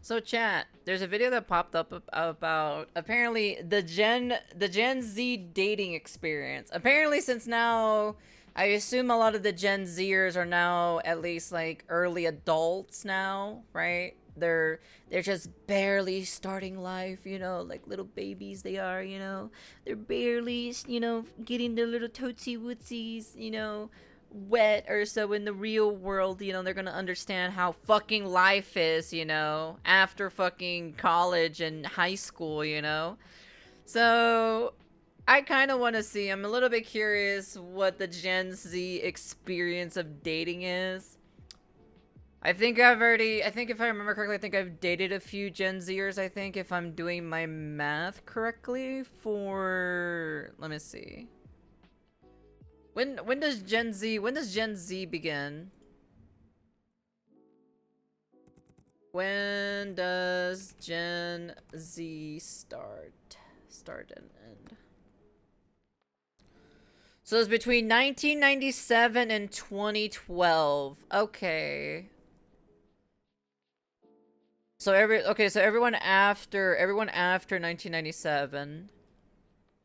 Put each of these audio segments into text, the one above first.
So chat, there's a video that popped up about apparently the Gen Z dating experience. Apparently since now I assume a lot of the Gen Zers are now at least like early adults now, right? They're just barely starting life, you know, like little babies they are, you know. They're barely, you know, getting their little tootsie wootsies, you know, wet or so in the real world, you know, they're gonna understand how fucking life is, you know, after fucking college and high school, you know. So I kind of want to see, I'm a little bit curious what the Gen Z experience of dating is. I think if I remember correctly, I think I've dated a few Gen Zers, I think, if I'm doing my math correctly for, let me see. When does Gen Z begin? When does Gen Z start and end? So it's between 1997 and 2012. Okay. So everyone after 1997.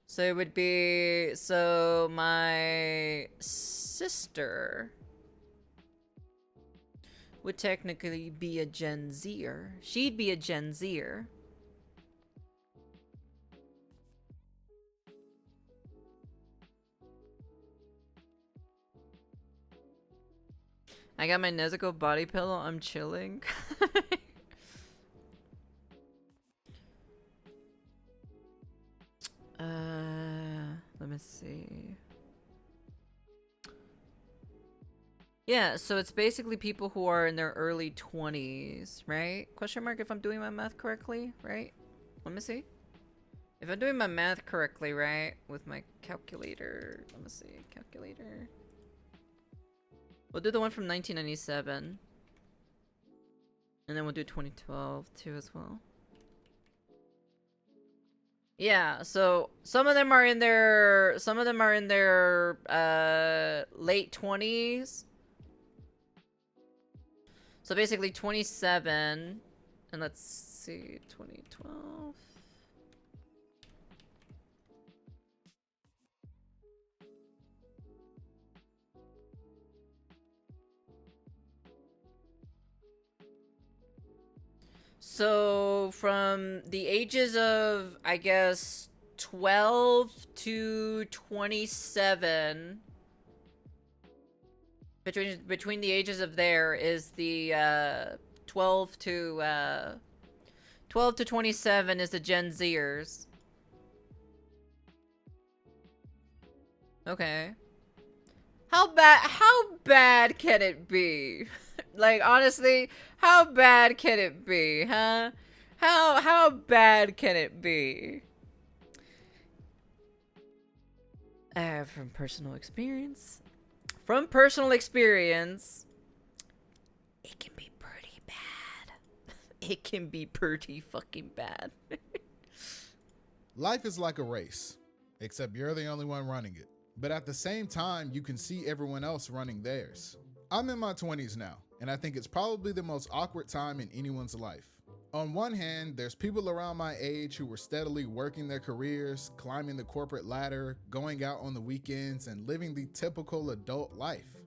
So it would be, so my sister would technically be a Gen Zer. She'd be a Gen Zer. I got my Nezuko body pillow. I'm chilling. Let me see. Yeah, so it's basically people who are in their early 20s, right? Question mark if I'm doing my math correctly, right? Let me see. If I'm doing my math correctly, right? With my calculator. Let me see. Calculator. We'll do the one from 1997. And then we'll do 2012 too as well. Yeah, so some of them are in their late 20s. So basically 27, and let's see, 2012. So from the ages of, I guess, 12 to 27, between the ages of there is the 12 to 27 is the Gen Zers. Okay. How bad can it be? Like, honestly, how bad can it be, huh? How bad can it be? From personal experience. From personal experience, it can be pretty bad. It can be pretty fucking bad. Life is like a race, except you're the only one running it. But at the same time, you can see everyone else running theirs. I'm in my 20s now, and I think it's probably the most awkward time in anyone's life. On one hand, there's people around my age who were steadily working their careers, climbing the corporate ladder, going out on the weekends, and living the typical adult life.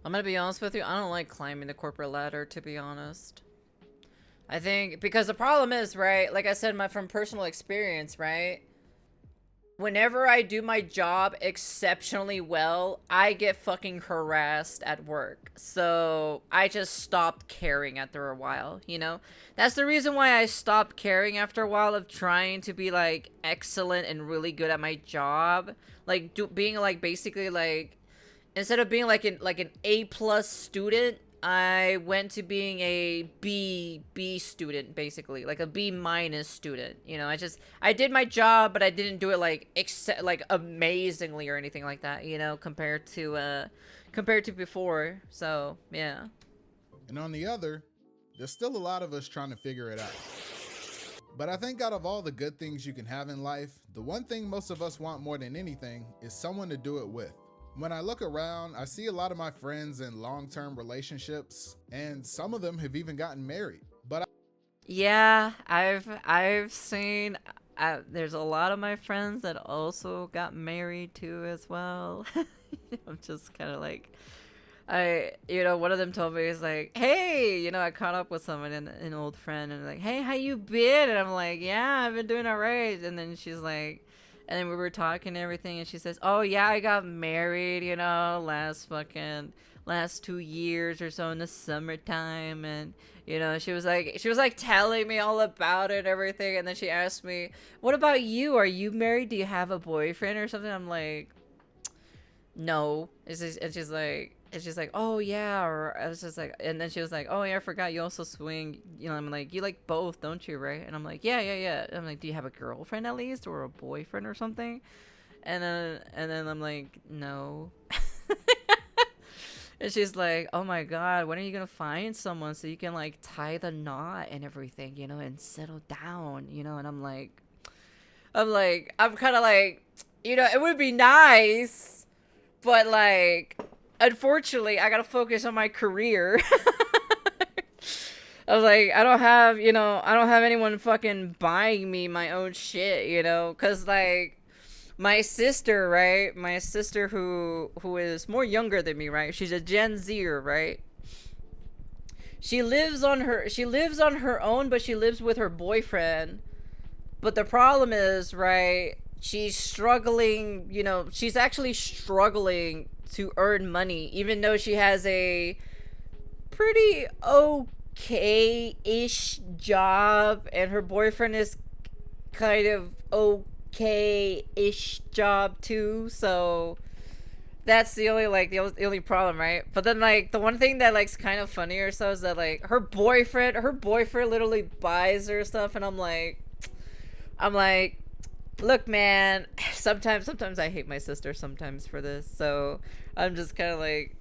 I'm gonna be honest with you, I don't like climbing the corporate ladder, to be honest. I think, because the problem is, right, like I said, from personal experience, right? Whenever I do my job exceptionally well, I get fucking harassed at work. So I just stopped caring after a while, you know? That's the reason why I stopped caring after a while of trying to be like excellent and really good at my job. Like being like basically like, instead of being like an A plus student, I went to being a B student, basically, like a B minus student. You know, I did my job, but I didn't do it like amazingly or anything like that. You know, compared to before. So yeah. And on the other, there's still a lot of us trying to figure it out. But I think out of all the good things you can have in life, the one thing most of us want more than anything is someone to do it with. When I look around, I see a lot of my friends in long-term relationships, and some of them have even gotten married. But Yeah, I've seen. There's a lot of my friends that also got married too as well. I'm just kind of like, one of them told me, is like, hey, I caught up with someone, an old friend, and like, hey, how you been? And I'm like, yeah, I've been doing all right. And then she's like, and then we were talking and everything, and she says, oh yeah, I got married, last 2 years or so in the summertime. And she was like telling me all about it and everything. And then she asked me, what about you? Are you married? Do you have a boyfriend or something? I'm like, no. And she's like, oh yeah. Or I was just like, and then she was like, oh yeah, I forgot you also swing. I'm like, you like both, don't you? Right? And I'm like, yeah, yeah, yeah. I'm like, do you have a girlfriend at least, or a boyfriend or something? And then I'm like, no. And she's like, oh my god, when are you gonna find someone so you can like tie the knot and everything, and settle down, and I'm kind of like, it would be nice, but like, unfortunately, I gotta focus on my career. I was like, I don't have anyone fucking buying me my own shit, because like, my sister, right? My sister who is more younger than me, right? She's a Gen Zer, right? She lives on her own, but she lives with her boyfriend. But the problem is, right? She's struggling, she's actually struggling to earn money, even though she has a pretty okay-ish job, and her boyfriend is kind of okay-ish job too. So that's the only problem, right? But then like the one thing that like's kind of funny or so is that like her boyfriend literally buys her stuff, and I'm like, look, man, sometimes I hate my sister sometimes for this. So I'm just kind of like,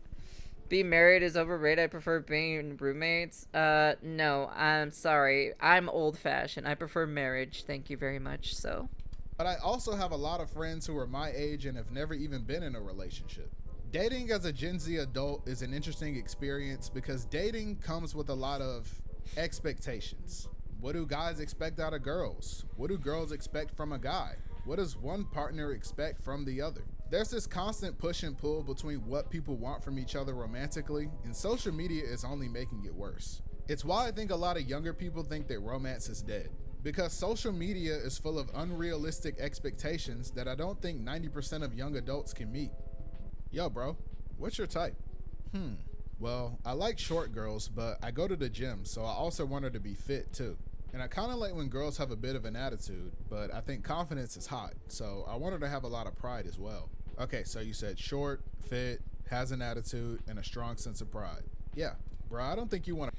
being married is overrated. I prefer being roommates. No, I'm sorry. I'm old fashioned. I prefer marriage. Thank you very much. So, But I also have a lot of friends who are my age and have never even been in a relationship. Dating as a Gen Z adult is an interesting experience because dating comes with a lot of expectations. What do guys expect out of girls? What do girls expect from a guy? What does one partner expect from the other? There's this constant push and pull between what people want from each other romantically, and social media is only making it worse. It's why I think a lot of younger people think that romance is dead. Because social media is full of unrealistic expectations that I don't think 90% of young adults can meet. Yo, bro, what's your type? Well, I like short girls, but I go to the gym, so I also want her to be fit too. And I kind of like when girls have a bit of an attitude, but I think confidence is hot, so I want her to have a lot of pride as well. Okay, so you said short, fit, has an attitude, and a strong sense of pride. Yeah, bro, I don't think you want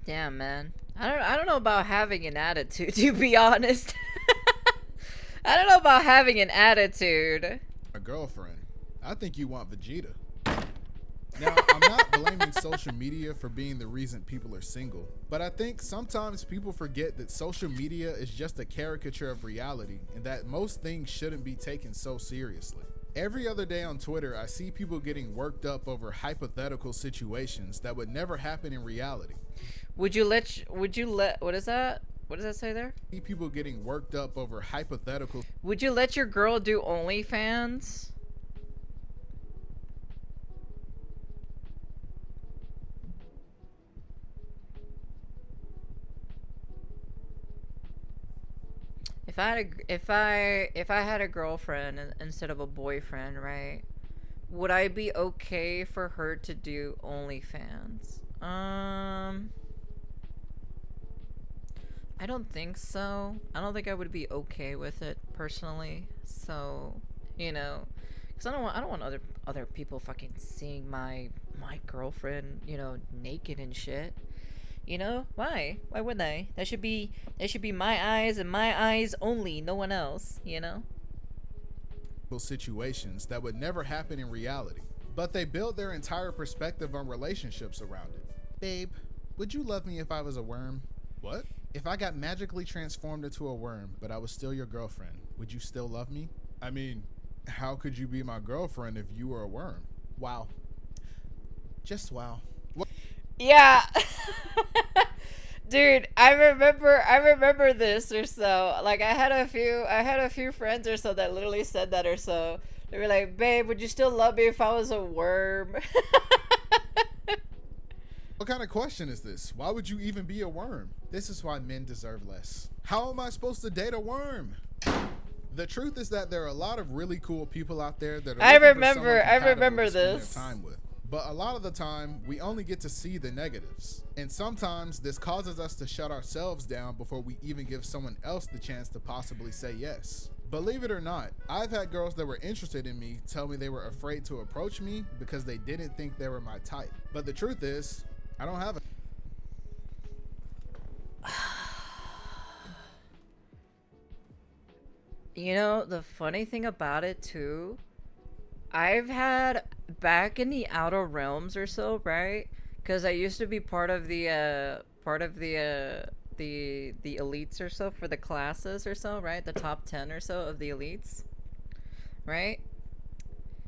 damn, man. I don't know about having an attitude, to be honest. I don't know about having an attitude. a girlfriend. I think you want Vegeta. Now, I'm not blaming social media for being the reason people are single, but I think sometimes people forget that social media is just a caricature of reality and that most things shouldn't be taken so seriously. Every other day on Twitter, I see people getting worked up over hypothetical situations that would never happen in reality. Would you let, what is that? What does that say there? I see people getting worked up over hypothetical. Would you let your girl do OnlyFans? If I had a girlfriend instead of a boyfriend, right? Would I be okay for her to do OnlyFans? I don't think so. I don't think I would be okay with it personally. So, because I don't want other people fucking seeing my girlfriend, naked and shit. Why? Why would they? That should be my eyes and my eyes only, no one else. Situations that would never happen in reality, but they build their entire perspective on relationships around it. Babe, would you love me if I was a worm? What? If I got magically transformed into a worm, but I was still your girlfriend, would you still love me? I mean, how could you be my girlfriend if you were a worm? Wow. Just wow. Yeah. Dude, I remember this or so. Like I had a few friends or so that literally said that or so. They were like, "Babe, would you still love me if I was a worm?" What kind of question is this? Why would you even be a worm? This is why men deserve less. How am I supposed to date a worm? The truth is that there are a lot of really cool people out there that are I looking for someone remember compatible to spend their this. time with. But a lot of the time, we only get to see the negatives. And sometimes this causes us to shut ourselves down before we even give someone else the chance to possibly say yes. Believe it or not, I've had girls that were interested in me tell me they were afraid to approach me because they didn't think they were my type. But the truth is, I don't have a... You know, the funny thing about it too, I've had back in the outer realms or so, right? Because I used to be part of the the elites or so for the classes or so, right? The top 10 or so of the elites, right?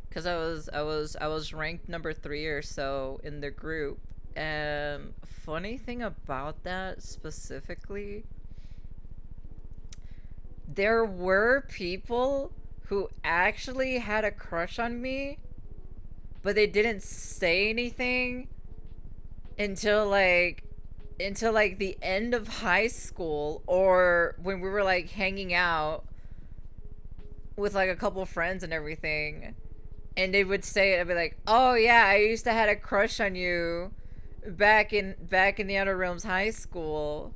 Because I was ranked number 3 or so in the group. And funny thing about that specifically, there were people who actually had a crush on me, but they didn't say anything until like the end of high school, or when we were like hanging out with like a couple friends and everything, and they would say it. I'd be like, "Oh yeah, I used to had a crush on you back in the Outer Realms high school."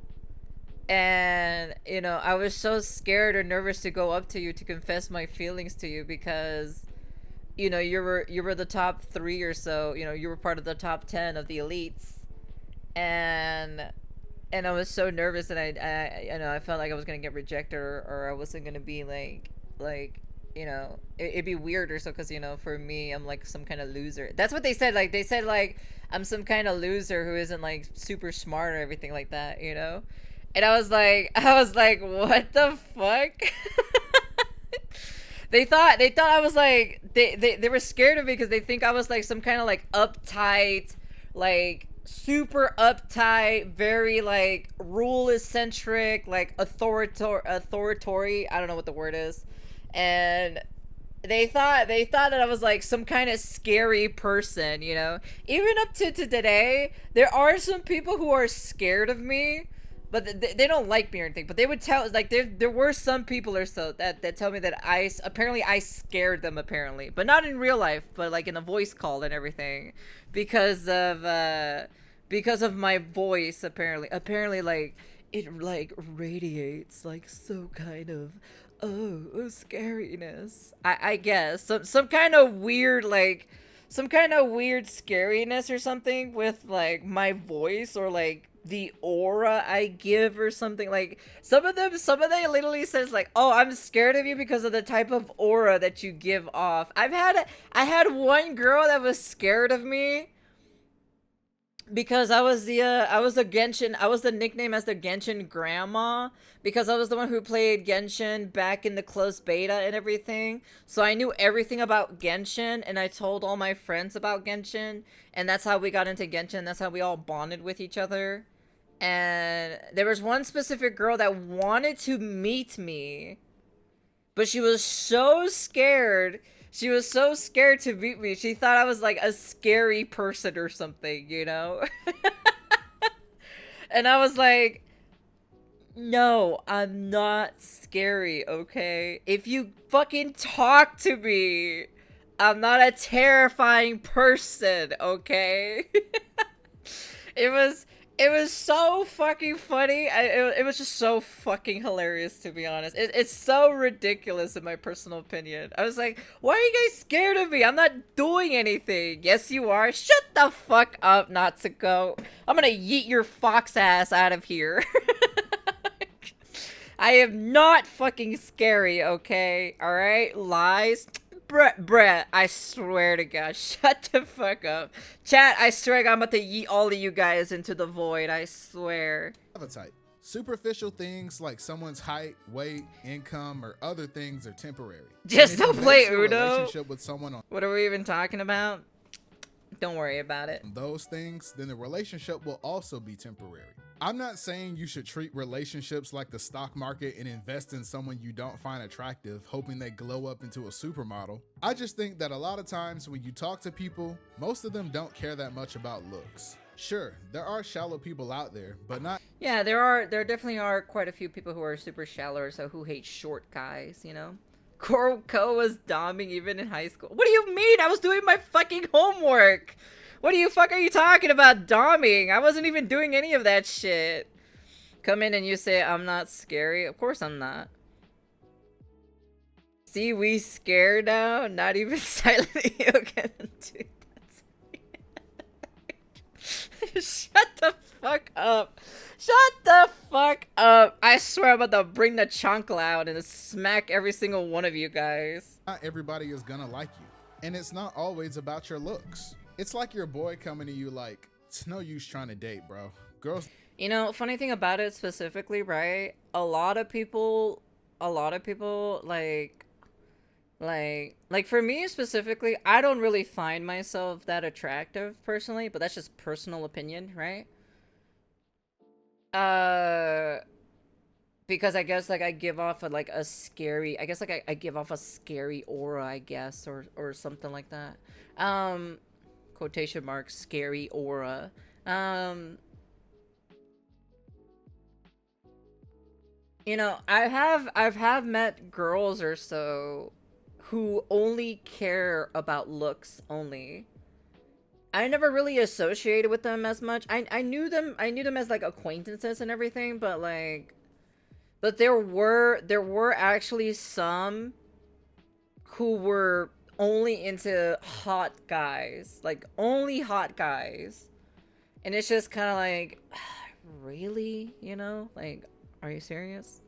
And you know, I was so scared or nervous to go up to you to confess my feelings to you because, you know, you were the top 3 or so. You know, you were part of the top 10 of the elites, and I was so nervous, and I you know, I felt like I was gonna get rejected, or I wasn't gonna be like you know, it'd be weird or so, because, you know, for me, I'm like some kind of loser. That's what they said. Like they said like I'm some kind of loser who isn't like super smart or everything like that, you know. And I was like, what the fuck? They thought I was like, they were scared of me because they think I was like some kind of like uptight, like super uptight, very like rule eccentric, like authoritarian. I don't know what the word is. And they thought that I was like some kind of scary person, you know. Even up to today, there are some people who are scared of me, but they don't like me or anything. But they would tell, like, there were some people or so that tell me that I scared them, apparently, but not in real life, but like in a voice call and everything, because of my voice. Apparently like it like radiates like so kind of scariness. I guess some kind of weird, like some kind of weird scariness or something with like my voice, or like the aura I give or something. Like some of them literally says like, "Oh, I'm scared of you because of the type of aura that you give off." I had one girl that was scared of me because I was the Genshin. I was the nickname as the Genshin grandma, because I was the one who played Genshin back in the closed beta and everything. So I knew everything about Genshin, and I told all my friends about Genshin, and that's how we got into Genshin. That's how we all bonded with each other. And there was one specific girl that wanted to meet me, but she was so scared. She was so scared to meet me. She thought I was like a scary person or something, you know? And I was like, "No, I'm not scary, okay? If you fucking talk to me, I'm not a terrifying person, okay?" It was so fucking funny. It was just so fucking hilarious, to be honest. It's so ridiculous in my personal opinion. I was like, "Why are you guys scared of me? I'm not doing anything." "Yes, you are." "Shut the fuck up, Natsuko. I'm gonna yeet your fox ass out of here." I am not fucking scary, okay? Alright? Lies. Bruh, I swear to God, shut the fuck up. Chat, I swear to God, I'm about to yeet all of you guys into the void, I swear. Appetite. Superficial things like someone's height, weight, income, or other things are temporary. Just And if don't you play base your Uno. relationship with someone on What are we even talking about? Don't worry about it. those things, then the relationship will also be temporary. I'm not saying you should treat relationships like the stock market and invest in someone you don't find attractive, hoping they glow up into a supermodel. I just think that a lot of times when you talk to people, most of them don't care that much about looks. Sure, there are shallow people out there, but not. Yeah, there definitely are quite a few people who are super shallow, so who hate short guys, you know? Ko was doming even in high school. What do you mean? I was doing my fucking homework. What the fuck are you talking about doming? I wasn't even doing any of that shit. Come in and you say I'm not scary. Of course I'm not. See, we scared now. Not even silently. Okay, dude. Shut the fuck up. Shut the fuck up. I swear I'm about to bring the chancla out and smack every single one of you guys. Not everybody is gonna like you. And it's not always about your looks. It's like your boy coming to you like, it's no use trying to date, bro. Girls. You know, funny thing about it specifically, right? A lot of people like for me specifically, I don't really find myself that attractive personally, but that's just personal opinion, right? Because I guess like I give off a scary, I guess like I give off a scary aura, I guess, or something like that. Quotation marks, scary aura. You know, I've met girls or so who only care about looks only. I never really associated with them as much. I knew them as like acquaintances and everything, but there were actually some who were only into hot guys, like only hot guys. And it's just kind of like, really, you know, like, are you serious?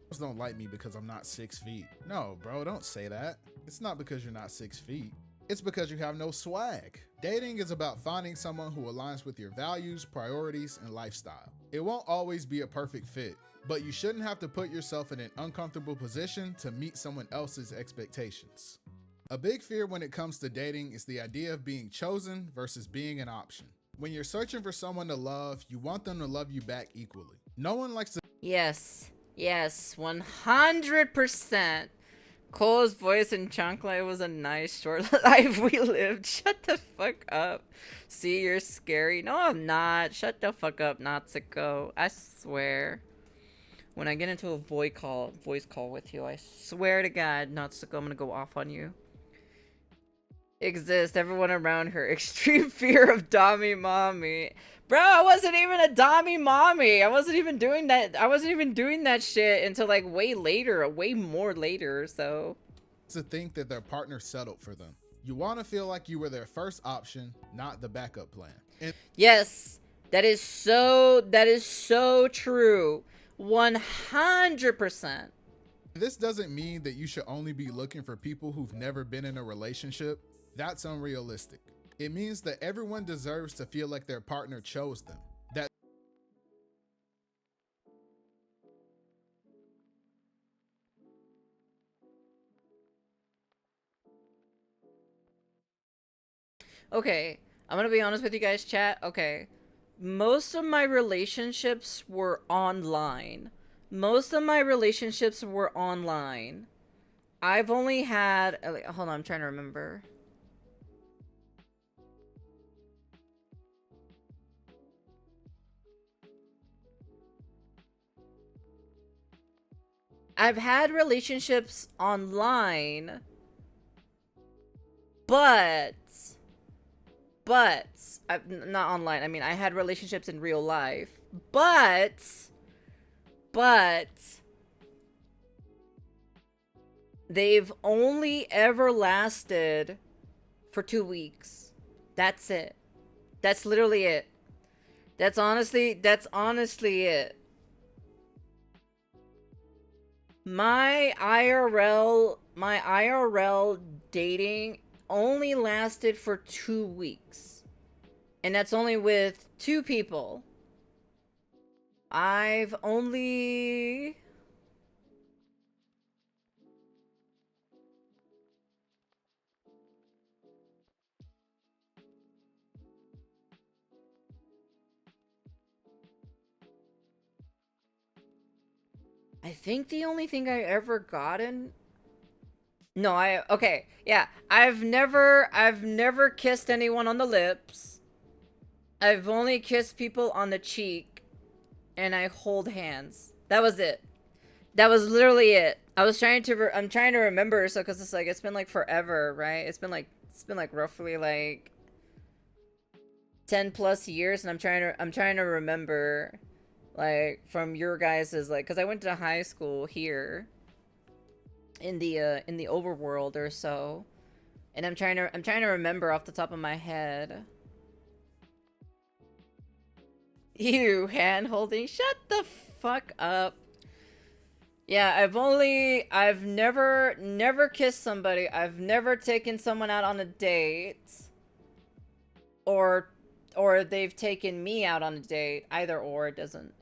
Girls don't like me because I'm not 6 feet. No, bro, don't say that. It's not because you're not 6 feet. It's because you have no swag. Dating is about finding someone who aligns with your values, priorities, and lifestyle. It won't always be a perfect fit, but you shouldn't have to put yourself in an uncomfortable position to meet someone else's expectations. A big fear when it comes to dating is the idea of being chosen versus being an option. When you're searching for someone to love, you want them to love you back equally. No one likes to— Yes, 100%. Cole's voice in Chancla was a nice short life we lived. Shut the fuck up. See, you're scary. No, I'm not. Shut the fuck up, Natsuko. I swear. When I get into a voice call with you, I swear to God, Natsuko, I'm gonna go off on you. Exist. Everyone around her. Extreme fear of Dami Mommy. Bro, I wasn't even a Dami Mommy. I wasn't even doing that shit until like way more later, so. To think that their partner settled for them. You want to feel like you were their first option, not the backup plan. And yes, that is so true. 100%. this doesn't mean that you should only be looking for people who've never been in a relationship. That's unrealistic. It means that everyone deserves to feel like their partner chose them. Okay, I'm gonna be honest with you guys, chat. Okay, most of my relationships were online. I've only had, hold on, I'm trying to remember. I've had relationships online, but not online. I mean, I had relationships in real life, but they've only ever lasted for 2 weeks. That's it. That's literally it. That's honestly it. My IRL dating only lasted for 2 weeks. And that's only with 2 people. I've only... I think the only thing I ever gotten. No, okay, yeah. I've never kissed anyone on the lips. I've only kissed people on the cheek, and I hold hands. That was it. That was literally it. I'm trying to remember, so because it's like it's been like forever, right? It's been like roughly like 10 plus years, and I'm trying to remember, like, from your guys's, like, because I went to high school here in the overworld or so, and I'm trying to remember off the top of my head. You hand holding, shut the fuck up. Yeah, I've never kissed somebody. I've never taken someone out on a date, or they've taken me out on a date. Either or, it doesn't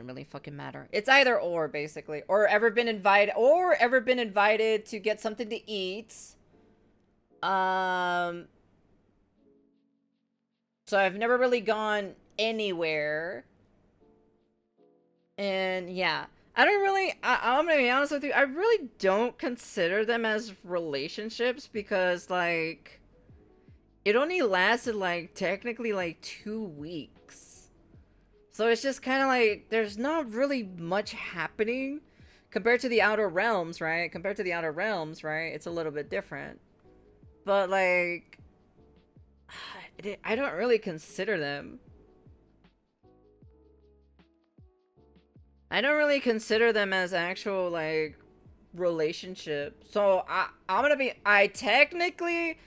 really fucking matter. It's either or, basically. Or ever been invited to get something to eat. So I've never really gone anywhere. And yeah, I'm gonna be honest with you, I really don't consider them as relationships, because like it only lasted like technically like 2 weeks. So it's just kind of like there's not really much happening compared to the Outer Realms, right? It's a little bit different. But like I don't really consider them. I don't really consider them as actual like relationships. So I technically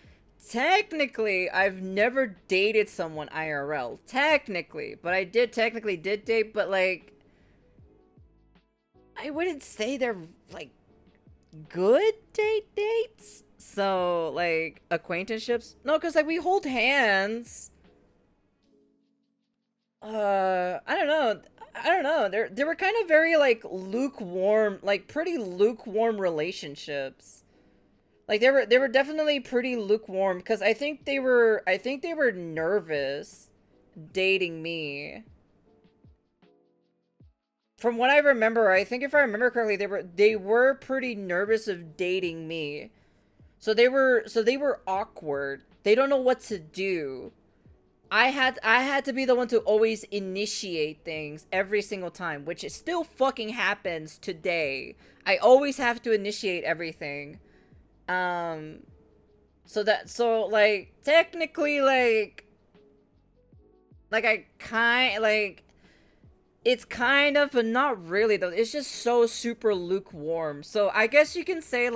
I've never dated someone IRL. Technically. But I did date, but like I wouldn't say they're like good dates. So like acquaintanceships. No, because like we hold hands. I don't know. They were kind of very like lukewarm, like pretty lukewarm relationships. Like they were definitely pretty lukewarm, because I think they were nervous dating me. From what I remember, I think if I remember correctly, they were pretty nervous of dating me. So they were awkward. They don't know what to do. I had to be the one to always initiate things every single time, which it still fucking happens today. I always have to initiate everything. So like technically like it's kind of, but not really though. It's just so super lukewarm. So I guess you can say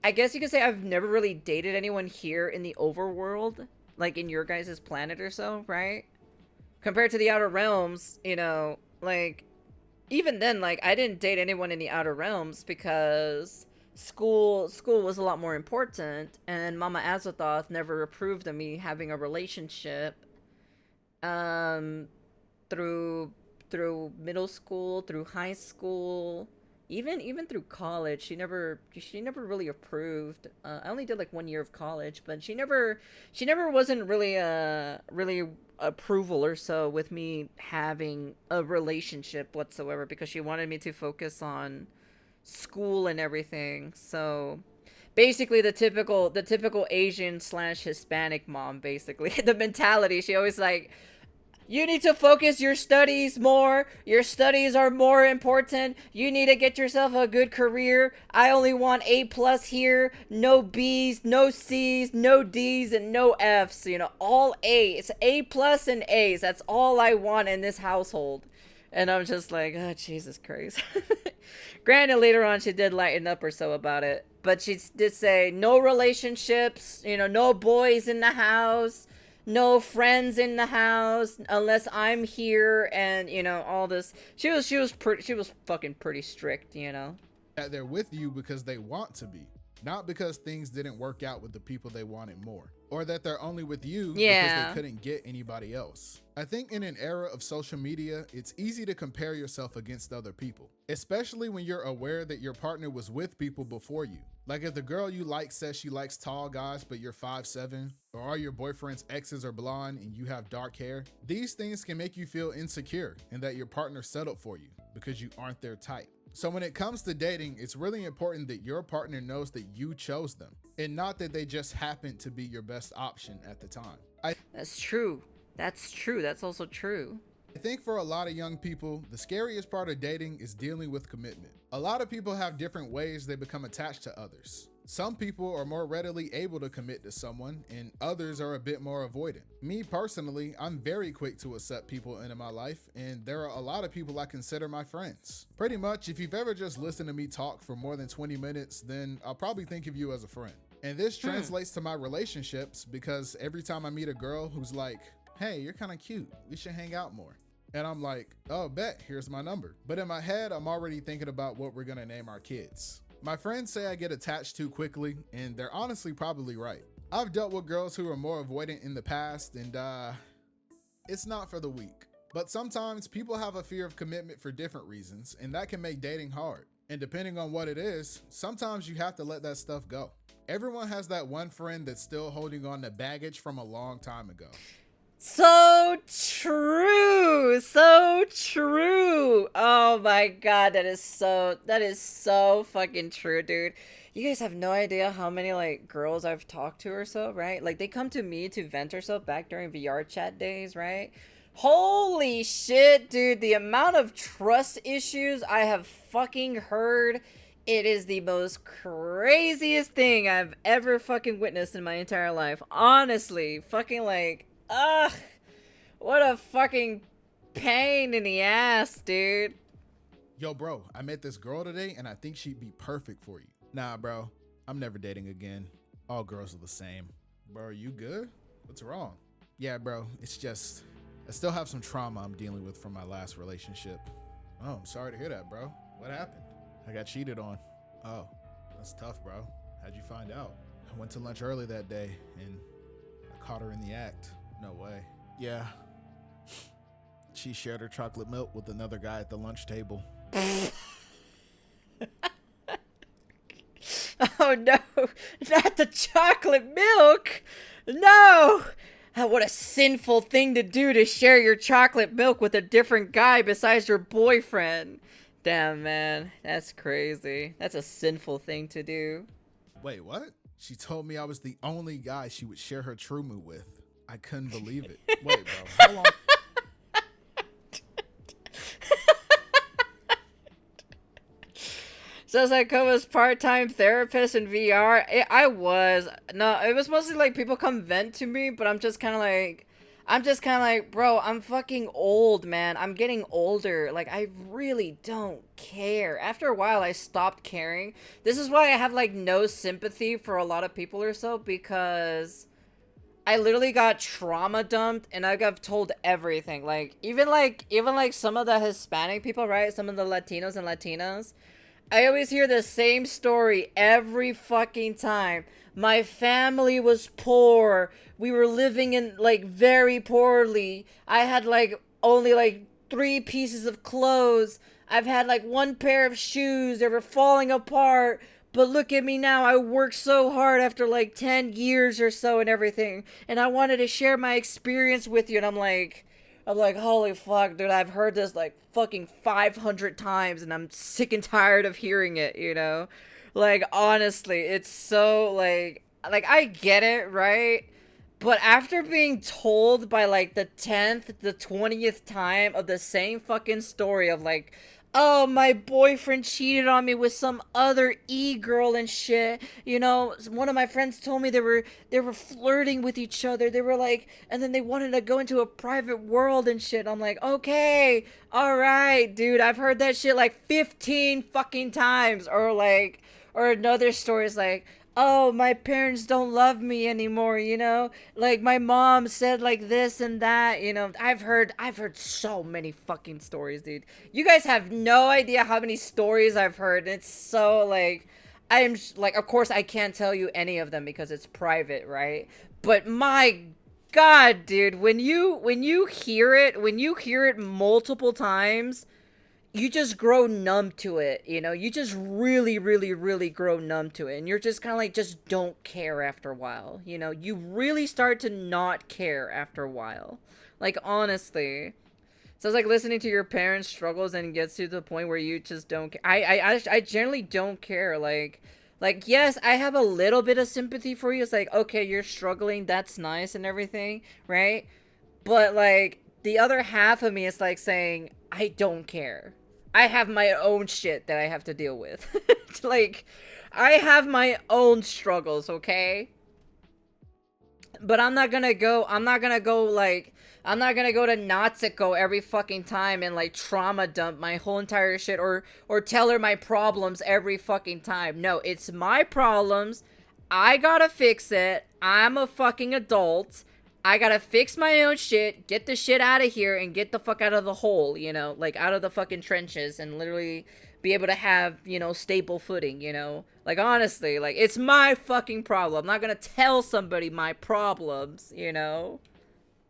I've never really dated anyone here in the overworld, like in your guys' planet or so, right? Compared to the Outer Realms, you know, like even then, like I didn't date anyone in the Outer Realms because school was a lot more important, and Mama Azathoth never approved of me having a relationship through middle school, through high school, even through college. She never really approved. I only did like 1 year of college, but she never wasn't really really approval or so with me having a relationship whatsoever, because she wanted me to focus on school and everything. So basically the typical Asian / Hispanic mom, basically. The mentality, she always like, you need to focus your studies more. Your studies are more important. You need to get yourself a good career. I only want A+ here. No B's, no C's, no D's, and no F's. You know, all A's. A+ and A's. That's all I want in this household. And I'm just like, oh, Jesus Christ. Granted, later on, she did lighten up or so about it. But she did say, no relationships, you know, no boys in the house, no friends in the house unless I'm here, and you know, all this. She was fucking pretty strict, you know. That they're with you because they want to be, not because things didn't work out with the people they wanted more, or that they're only with you because they couldn't get anybody else. I think in an era of social media, it's easy to compare yourself against other people, especially when you're aware that your partner was with people before you. Like if the girl you like says she likes tall guys but you're 5'7", or all your boyfriend's exes are blonde and you have dark hair, these things can make you feel insecure and that your partner settled for you because you aren't their type. So when it comes to dating, it's really important that your partner knows that you chose them and not that they just happen to be your best option at the time. That's true. That's true. That's also true. I think for a lot of young people, the scariest part of dating is dealing with commitment. A lot of people have different ways they become attached to others. Some people are more readily able to commit to someone, and others are a bit more avoidant. Me personally, I'm very quick to accept people into my life, and there are a lot of people I consider my friends. Pretty much, if you've ever just listened to me talk for more than 20 minutes, then I'll probably think of you as a friend. And this translates to my relationships because every time I meet a girl who's like, hey, you're kind of cute, we should hang out more. And I'm like, oh, bet, here's my number. But in my head, I'm already thinking about what we're gonna name our kids. My friends say I get attached too quickly, and they're honestly probably right. I've dealt with girls who are more avoidant in the past, and it's not for the weak. But sometimes people have a fear of commitment for different reasons, and that can make dating hard. And depending on what it is, sometimes you have to let that stuff go. Everyone has that one friend that's still holding on to baggage from a long time ago. So true. So true. Oh my god, that is so fucking true, dude. You guys have no idea how many like girls I've talked to or so, right? Like they come to me to vent or so back during VR chat days, right? Holy shit, dude, the amount of trust issues I have fucking heard. It is the most craziest thing I've ever fucking witnessed in my entire life. Honestly, fucking like ugh, what a fucking pain in the ass, dude. Yo, bro, I met this girl today and I think she'd be perfect for you. Nah, bro, I'm never dating again. All girls are the same. Bro, are you good? What's wrong? Yeah, bro, it's just, I still have some trauma I'm dealing with from my last relationship. Oh, I'm sorry to hear that, bro. What happened? I got cheated on. Oh, that's tough, bro. How'd you find out? I went to lunch early that day and I caught her in the act. No way. Yeah. She shared her chocolate milk with another guy at the lunch table. Oh no, not the chocolate milk. No. What a sinful thing to do to share your chocolate milk with a different guy besides your boyfriend. Damn, man. That's crazy. That's a sinful thing to do. Wait, what? She told me I was the only guy she would share her Trumu with. I couldn't believe it. Wait, bro. How long? So I was part-time therapist in VR. I was. No, it was mostly like people come vent to me, but I'm just kind of like, bro, I'm fucking old, man. I'm getting older. Like, I really don't care. After a while, I stopped caring. This is why I have like no sympathy for a lot of people or so, because I literally got trauma dumped and I got told everything. Even some of the Hispanic people, right? Some of the Latinos and Latinas. I always hear the same story every fucking time. My family was poor. We were living in like very poorly. I had like only like 3 pieces of clothes. I've had like 1 pair of shoes. They were falling apart. But look at me now. I worked so hard after like 10 years or so and everything. And I wanted to share my experience with you. And I'm like, holy fuck, dude, I've heard this like fucking 500 times and I'm sick and tired of hearing it, you know? Like, honestly, it's so like I get it, right? But after being told by like the 10th, the 20th time of the same fucking story of like, oh, my boyfriend cheated on me with some other e-girl and shit. You know, one of my friends told me they were flirting with each other. They were like, and then they wanted to go into a private world and shit. I'm like, okay, all right, dude. I've heard that shit like 15 fucking times. Or another story is like, oh, my parents don't love me anymore, you know? Like, my mom said, like, this and that, you know? I've heard so many fucking stories, dude. You guys have no idea how many stories I've heard. It's so, like, of course, I can't tell you any of them because it's private, right? But my God, dude, when you hear it multiple times, you just grow numb to it, you know? You just really, really, really grow numb to it. And you're just kind of like, just don't care after a while, you know? You really start to not care after a while. Like, honestly. So it's like listening to your parents' struggles and gets to the point where you just don't care. I generally don't care. Like, yes, I have a little bit of sympathy for you. It's like, okay, you're struggling. That's nice and everything, right? But, like, the other half of me is, like, saying, I don't care. I have my own shit that I have to deal with. Like, I have my own struggles, okay? But I'm not gonna go to Natsuko every fucking time and like trauma dump my whole entire shit or tell her my problems every fucking time. No, it's my problems. I gotta fix it. I'm a fucking adult. I gotta fix my own shit, get the shit out of here, and get the fuck out of the hole, you know? Like, out of the fucking trenches, and literally be able to have, you know, stable footing, you know? Like, honestly, like, it's my fucking problem. I'm not gonna tell somebody my problems, you know?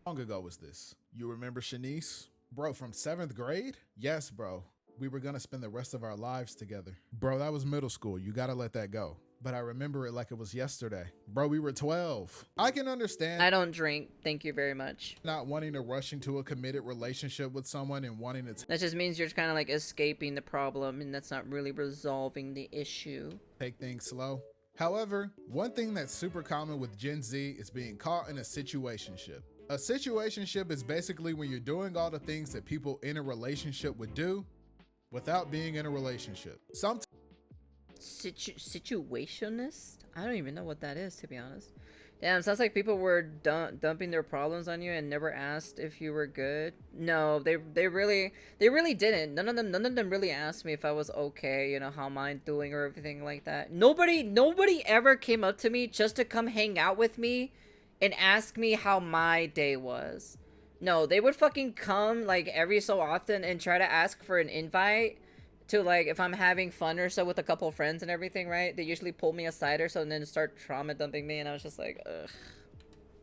How long ago was this? You remember Shanice? Bro, from 7th grade? Yes, bro. We were gonna spend the rest of our lives together. Bro, that was middle school. You gotta let that go. But I remember it like it was yesterday. Bro, we were 12. I can understand. I don't drink. Thank you very much. Not wanting to rush into a committed relationship with someone and wanting to that just means you're kind of like escaping the problem, and that's not really resolving the issue. Take things slow. However, one thing that's super common with Gen Z is being caught in a situationship. A situationship is basically when you're doing all the things that people in a relationship would do without being in a relationship. Situationist? I don't even know what that is, to be honest. Damn, sounds like people were dumping their problems on you and never asked if you were good. No, they really didn't. None of them really asked me if I was okay, you know, how am I doing or everything like that. Nobody ever came up to me just to come hang out with me and ask me how my day was. No, they would fucking come like every so often and try to ask for an invite to, like, if I'm having fun or so with a couple friends and everything, right? They usually pull me aside or so and then start trauma dumping me, and I was just like, ugh.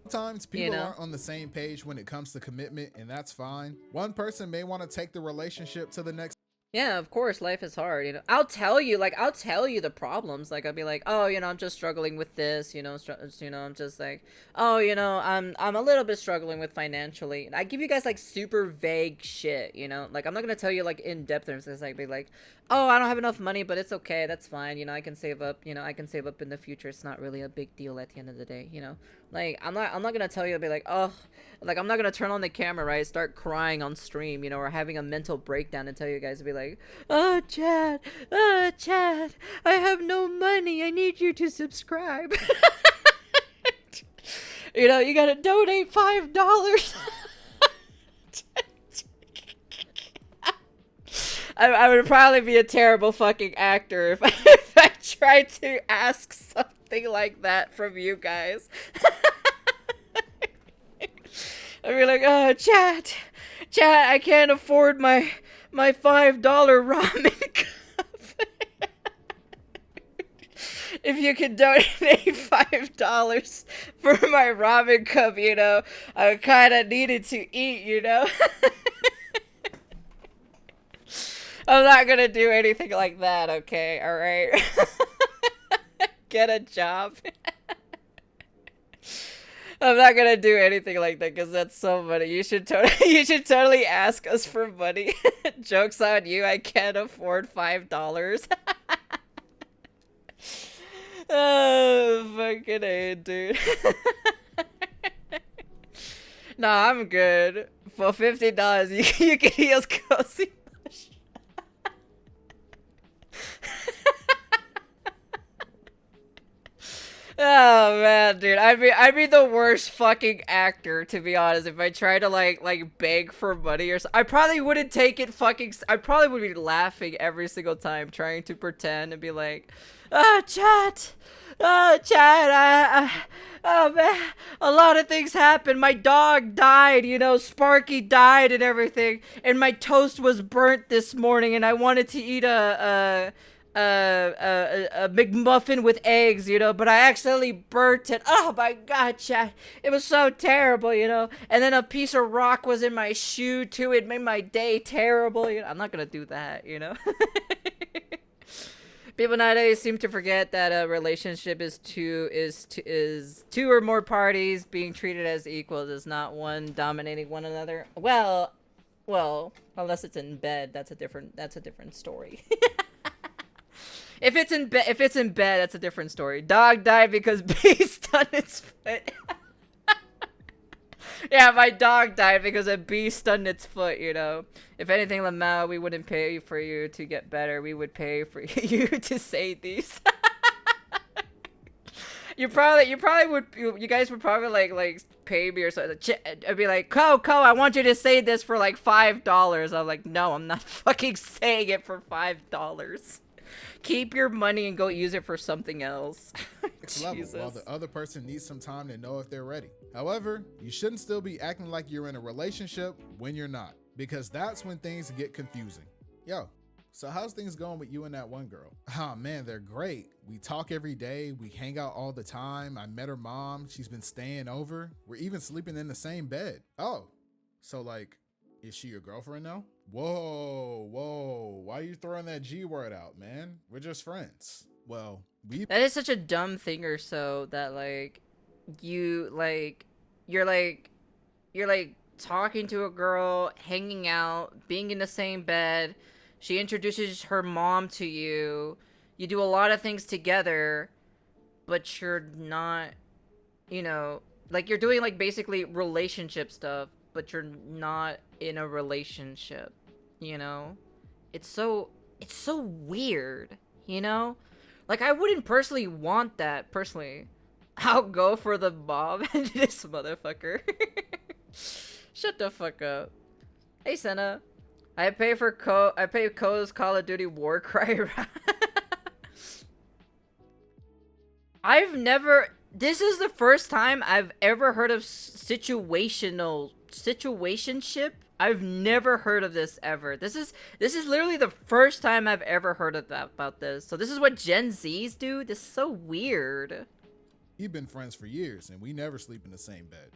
Sometimes people aren't on the same page when it comes to commitment, and that's fine. One person may want to take the relationship to the next. Yeah, of course, life is hard, you know. I'll tell you the problems. Like, I'll be like, oh, you know, I'm just struggling with this, you know, I'm just like, oh, you know, I'm a little bit struggling with financially. I give you guys, like, super vague shit, you know? Like, I'm not gonna tell you, like, in-depth terms. It's like, be like, oh, I don't have enough money, but it's okay, that's fine, you know, I can save up, you know, I can save up in the future. It's not really a big deal at the end of the day, you know? Like, I'm not gonna tell you, I'll be like, oh, like, I'm not gonna turn on the camera, right, start crying on stream, you know, or having a mental breakdown and tell you guys to be like, oh, Chad, I have no money, I need you to subscribe. You know, you gotta donate $5. I would probably be a terrible fucking actor if I tried to ask something like that from you guys. I'd be like, oh, chat, I can't afford my $5 ramen cup. If you could donate $5 for my ramen cup, you know, I kind of needed to eat, you know. I'm not gonna do anything like that, okay? Alright? Get a job. I'm not gonna do anything like that because that's so funny. You should totally ask us for money. Joke's on you, I can't afford $5. Oh, fucking A, dude. Nah, I'm good. For $50, you can heal cozy. Oh man, dude, I'd be the worst fucking actor, to be honest. If I tried to like beg for money or something, I probably wouldn't take it fucking. I probably would be laughing every single time, trying to pretend and be like, chat, oh man, a lot of things happened. My dog died, you know, Sparky died and everything, and my toast was burnt this morning, and I wanted to eat a McMuffin with eggs, you know, but I accidentally burnt it. Oh my god, chat. It was so terrible, you know. And then a piece of rock was in my shoe too. It made my day terrible. You know, I'm not gonna do that, you know. People nowadays seem to forget that a relationship is two or more parties being treated as equals. Is not one dominating one another. Well, Well, unless it's in bed, that's a different story. If it's in bed, that's a different story. Dog died because bee stung its foot. Yeah, my dog died because a bee stung its foot, you know. If anything, Lamau, we wouldn't pay for you to get better. We would pay for you to say these. You guys would probably like pay me or something. I'd be like, Ko, I want you to say this for like $5. I'm like, no, I'm not fucking saying it for $5. Keep your money and go use it for something else. Level, while the other person needs some time to know if they're ready. However, you shouldn't still be acting like you're in a relationship when you're not, because that's when things get confusing. Yo, so how's things going with you and that one girl? Oh man, they're great. We talk every day. We hang out all the time. I met her mom. She's been staying over. We're even sleeping in the same bed. Oh, so like, is she your girlfriend now? Whoa. Why are you throwing that G word out, man? We're just friends. Well, that is such a dumb thing or so that like you're talking to a girl, hanging out, being in the same bed. She introduces her mom to you. You do a lot of things together, but you're not, you know, like you're doing like basically relationship stuff, but you're not in a relationship, you know? It's so weird, you know? Like I wouldn't personally want that, personally. I'll go for the mom and this motherfucker. Shut the fuck up. Hey Senna. I pay Ko's Call of Duty War Cry. This is the first time I've ever heard of situationship. I've never heard of this ever. This is literally the first time I've ever heard of about this. So this is what Gen Zs do? This is so weird. We've been friends for years and we never sleep in the same bed.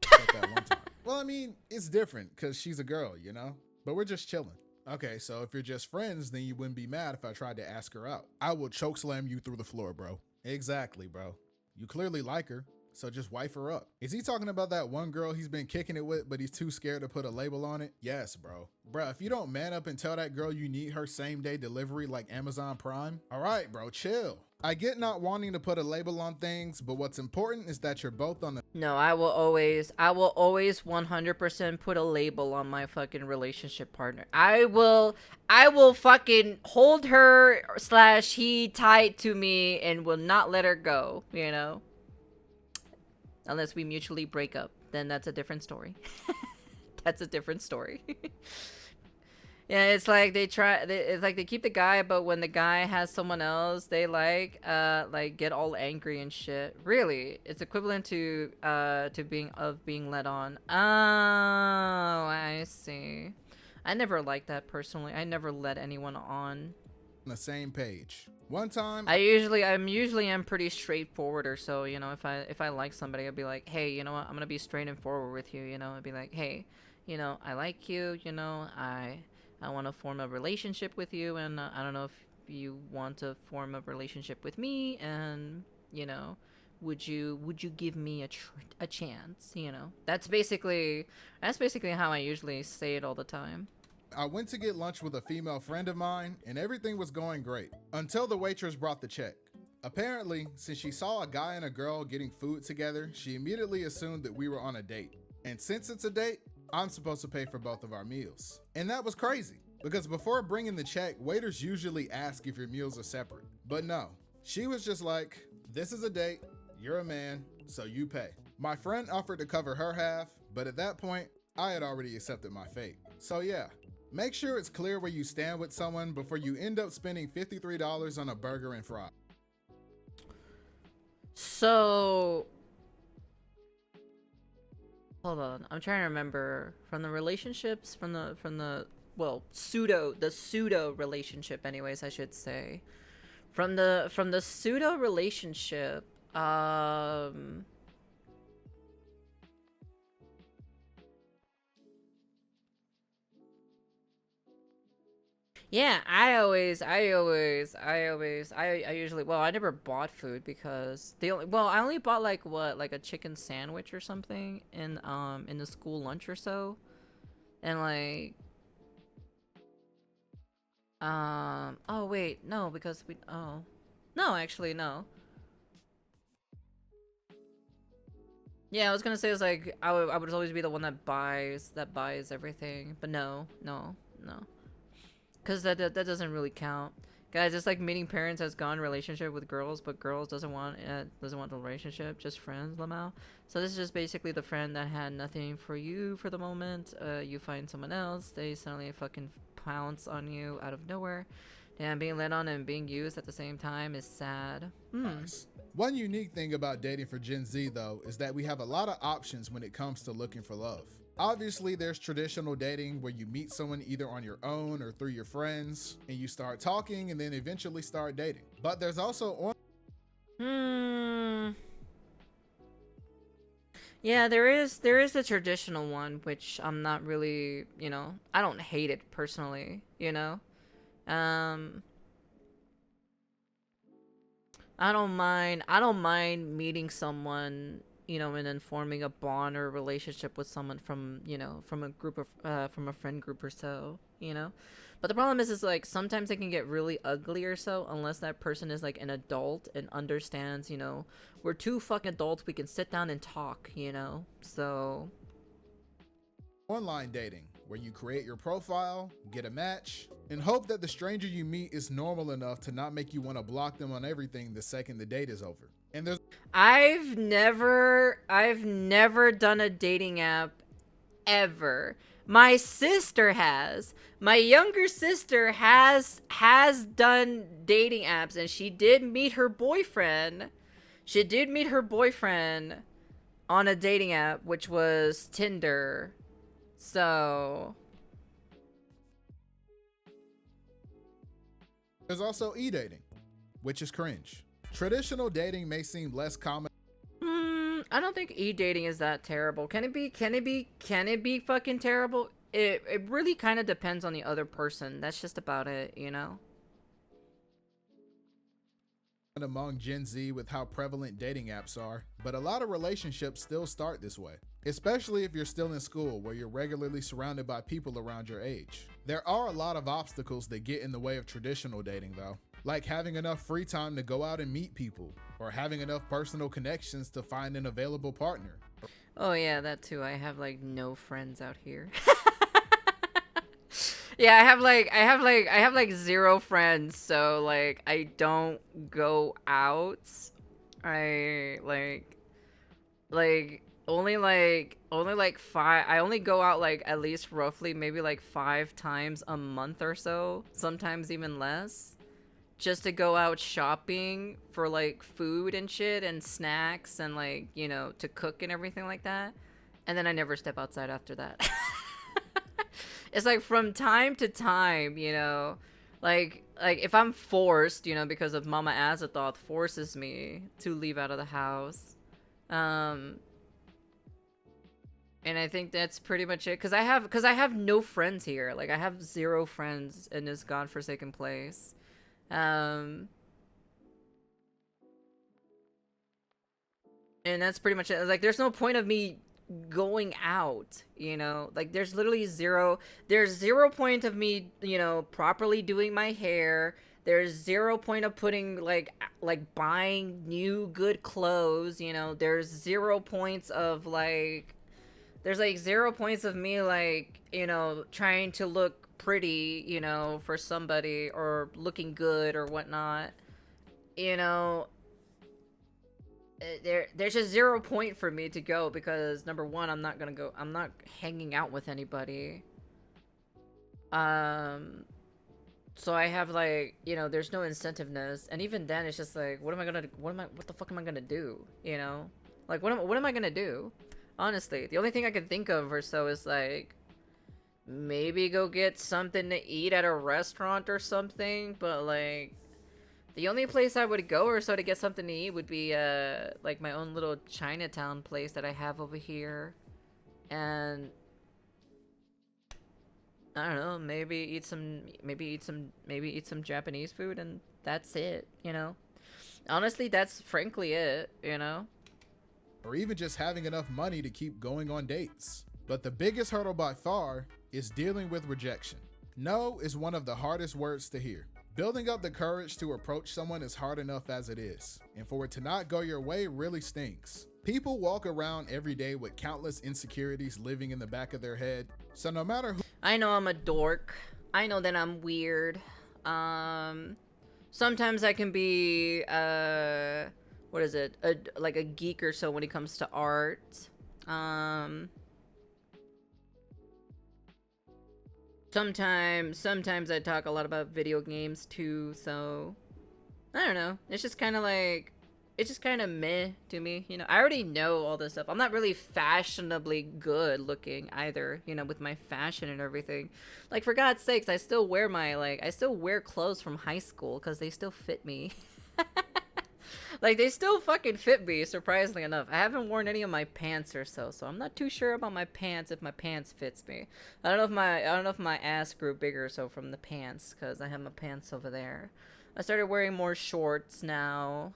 Except that one time. Well, I mean, it's different because she's a girl, you know? But we're just chilling. Okay, so if you're just friends, then you wouldn't be mad if I tried to ask her out. I will choke slam you through the floor, bro. Exactly, bro. You clearly like her, so just wife her up. Is he talking about that one girl he's been kicking it with, but he's too scared to put a label on it? Yes, bro. Bruh, if you don't man up and tell that girl you need her same day delivery like Amazon Prime, all right, bro, chill. I get not wanting to put a label on things, but what's important is that you're both on the— No, I will always 100% put a label on my fucking relationship partner. I will fucking hold her / he tight to me and will not let her go, you know? Unless we mutually break up, then that's a different story. That's a different story. Yeah, it's like they keep the guy, but when the guy has someone else they like get all angry and shit. Really, it's equivalent to being led on. Oh, I see. I never liked that personally. I never led anyone on the same page. One time, I'm usually pretty straightforward or so, you know. If I like somebody, I'll be like, hey, you know what? I'm gonna be straight and forward with you, you know. I'd be like, hey, you know, I like you, you know, I want to form a relationship with you, and I don't know if you want to form a relationship with me, and you know, would you give me a chance? You know, that's basically how I usually say it all the time. I went to get lunch with a female friend of mine, and everything was going great until the waitress brought the check. Apparently, since she saw a guy and a girl getting food together, she immediately assumed that we were on a date. And since it's a date, I'm supposed to pay for both of our meals. And that was crazy, because before bringing the check, waiters usually ask if your meals are separate. But no, she was just like, this is a date, you're a man, so you pay. My friend offered to cover her half, but at that point, I had already accepted my fate. So yeah, make sure it's clear where you stand with someone before you end up spending $53 on a burger and fries. So hold on, I'm trying to remember from the relationships, from the well, pseudo relationship, anyways, I should say. From the pseudo relationship, yeah, I usually, well, I never bought food because I only bought like a chicken sandwich or something in the school lunch or so. And like, oh wait, no, because no, actually, no. Yeah, I was gonna say it's like I would always be the one that buys everything, but no, because that doesn't really count, guys. It's like meeting parents has gone relationship with girls, but girls doesn't want the relationship, just friends, Lamau. So this is just basically the friend that had nothing for you for the moment. You find someone else, they suddenly fucking pounce on you out of nowhere. Damn, being led on and being used at the same time is sad. Nice. One unique thing about dating for Gen Z, though, is that we have a lot of options when it comes to looking for love. Obviously, there's traditional dating where you meet someone either on your own or through your friends, and you start talking and then eventually start dating. But there's also Yeah, there is the traditional one, which I'm not really, I don't hate it personally, I don't mind meeting someone, and then forming a bond or a relationship with someone from, from a group of from a friend group or so, But the problem is like sometimes it can get really ugly or so unless that person is like an adult and understands, we're two fucking adults, we can sit down and talk, So online dating, where you create your profile, get a match, and hope that the stranger you meet is normal enough to not make you want to block them on everything the second the date is over. And there's I've never done a dating app ever. My sister has. My younger sister has done dating apps, and she did meet her boyfriend. She did meet her boyfriend on a dating app, which was Tinder. So there's also e-dating, which is cringe. Traditional dating may seem less common. I don't think e-dating is that terrible. Can it be fucking terrible? It really kind of depends on the other person. That's just about it, Among Gen Z with how prevalent dating apps are, but a lot of relationships still start this way, especially if you're still in school where you're regularly surrounded by people around your age. There are a lot of obstacles that get in the way of traditional dating though, like having enough free time to go out and meet people, or having enough personal connections to find an available partner. Oh yeah, that too. I have like no friends out here. Yeah, I have like 0 friends, so like I don't go out. I only like 5. I only go out like at least roughly maybe like 5 times a month or so, sometimes even less, just to go out shopping for like food and shit and snacks and like, to cook and everything like that. And then I never step outside after that. It's like from time to time, like if I'm forced, because of Mama Azathoth forces me to leave out of the house. And I think that's pretty much it, because I have no friends here. Like I have 0 friends in this godforsaken place. And that's pretty much it. Like there's no point of me going out, like there's literally zero point of me, properly doing my hair. There's 0 point of putting like buying new good clothes, there's 0 points of like there's like 0 points of me like, trying to look pretty, for somebody, or looking good or whatnot, there's just 0 point for me to go, because number one, I'm not hanging out with anybody. So I have like, there's no incentiveness, and even then it's just like, what the fuck am I gonna do, like what am I gonna do? Honestly, the only thing I can think of or so is like maybe go get something to eat at a restaurant or something, but like the only place I would go or so to get something to eat would be like my own little Chinatown place that I have over here, and I don't know, maybe eat some Japanese food, and that's it, honestly, that's frankly it, Or even just having enough money to keep going on dates. But the biggest hurdle by far is dealing with rejection. No is one of the hardest words to hear. Building up the courage to approach someone is hard enough as it is, and for it to not go your way really stings. People walk around every day with countless insecurities living in the back of their head, so no matter who— I know I'm a dork. I know that I'm weird. Sometimes I can be, what is it? Like a geek or so when it comes to art. Sometimes I talk a lot about video games too, so I don't know. It's just kind of like, it's just kind of meh to me, you know. I already know all this stuff. I'm not really fashionably good looking either, you know, with my fashion and everything. Like, for God's sakes, I still wear I still wear clothes from high school because they still fit me. Like, they still fucking fit me, surprisingly enough. I haven't worn any of my pants or so I'm not too sure about my pants, if my pants fits me. I don't know if my ass grew bigger so from the pants, because I have my pants over there. I started wearing more shorts now.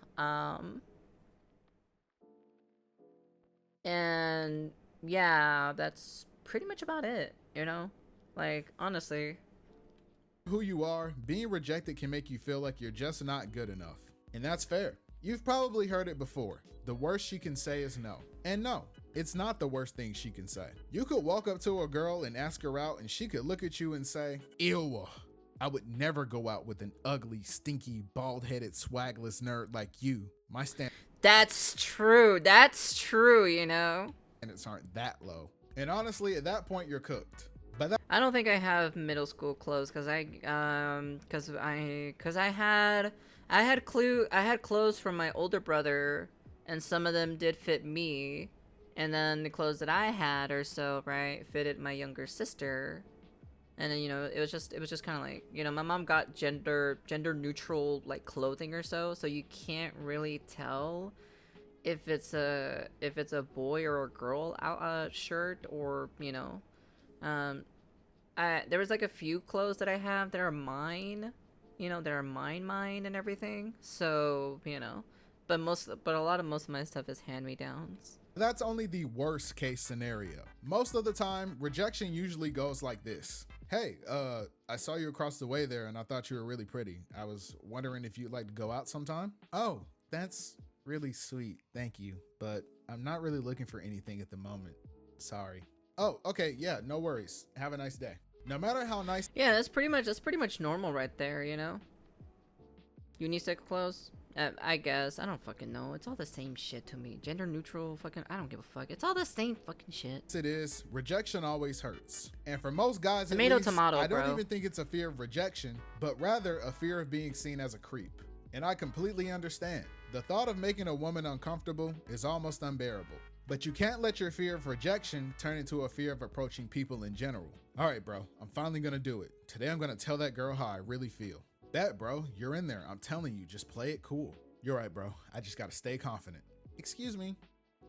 And yeah, that's pretty much about it, you know? Like, honestly. who you are, being rejected can make you feel like you're just not good enough. And that's fair. You've probably heard it before. The worst she can say is no. And no, it's not the worst thing she can say. You could walk up to a girl and ask her out and she could look at you and say, ew, I would never go out with an ugly, stinky, bald-headed, swagless nerd like you. My That's true. That's true, you know? standards aren't that low. And honestly, at that point, you're cooked. I don't think I have middle school clothes because I had clothes from my older brother, and some of them did fit me, and then the clothes that I had or so, right, fitted my younger sister. And then, you know, it was just kind of like, you know, my mom got gender neutral like clothing or so you can't really tell if it's a boy or a girl shirt, or, you know, there was like a few clothes that I have that are mine, you know, that are mine and everything. So, you know, but most of my stuff is hand-me-downs. That's only the worst case scenario. Most of the time, rejection usually goes like this. Hey, I saw you across the way there and I thought you were really pretty. I was wondering if you'd like to go out sometime? Oh, that's really sweet. Thank you. But I'm not really looking for anything at the moment. Sorry. Oh, okay. Yeah, no worries. Have a nice day. No matter how nice. Yeah, that's pretty much normal right there, you know? Unisex clothes? I guess. I don't fucking know. It's all the same shit to me. Gender neutral, fucking, I don't give a fuck. It's all the same fucking shit. It is. Rejection always hurts. And for most guys, tomato, at least, tomato, I don't bro. even think it's a fear of rejection, but rather a fear of being seen as a creep. And I completely understand. The thought of making a woman uncomfortable is almost unbearable. But you can't let your fear of rejection turn into a fear of approaching people in general. All right, bro, I'm finally gonna do it. Today I'm gonna tell that girl how I really feel. Bet, bro, you're in there. I'm telling you, just play it cool. You're right, bro. I just gotta stay confident. Excuse me.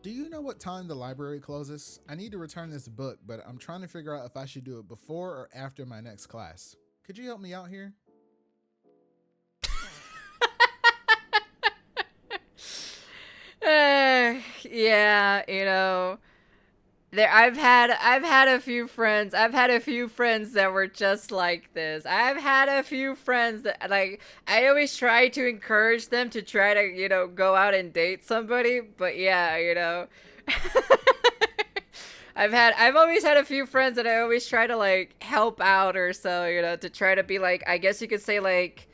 Do you know what time the library closes? I need to return this book, but I'm trying to figure out if I should do it before or after my next class. Could you help me out here? Yeah, you know, I've had a few friends that were just like this. I've had a few friends that, like, I always try to encourage them to try to, you know, go out and date somebody, but yeah, you know. I've always had a few friends that I always try to, like, help out or so, you know, to try to be, like, I guess you could say, like,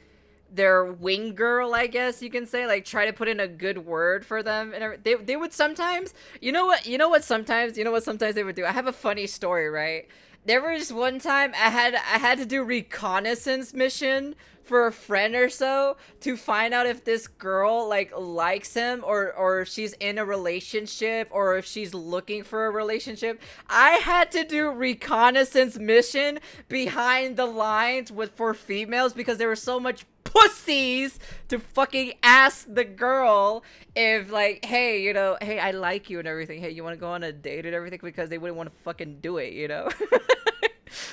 their wing girl, I guess you can say, like, try to put in a good word for them. And they would sometimes, you know what sometimes they would do. I have a funny story, right? There was one time I had to do reconnaissance mission for a friend or so to find out if this girl, like, likes him, or if she's in a relationship, or if she's looking for a relationship. I had to do reconnaissance mission behind the lines for females because there was so much pussies to fucking ask the girl if, like, hey, you know, hey, I like you and everything. Hey, you want to go on a date and everything, because they wouldn't want to fucking do it, you know?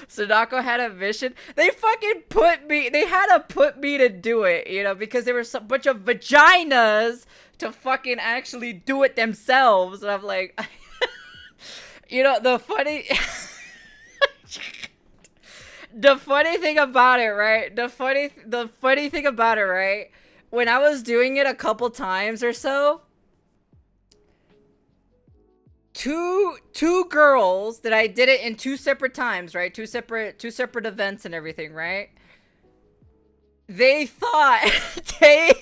Sadako had a mission. They had to put me to do it, you know, because there was a bunch of vaginas to fucking actually do it themselves. And I'm like, you know, the funny... The funny thing about it, right? The funny thing about it, right? When I was doing it a couple times or so, two girls that I did it in two separate times, right? Two separate events and everything, right? They thought they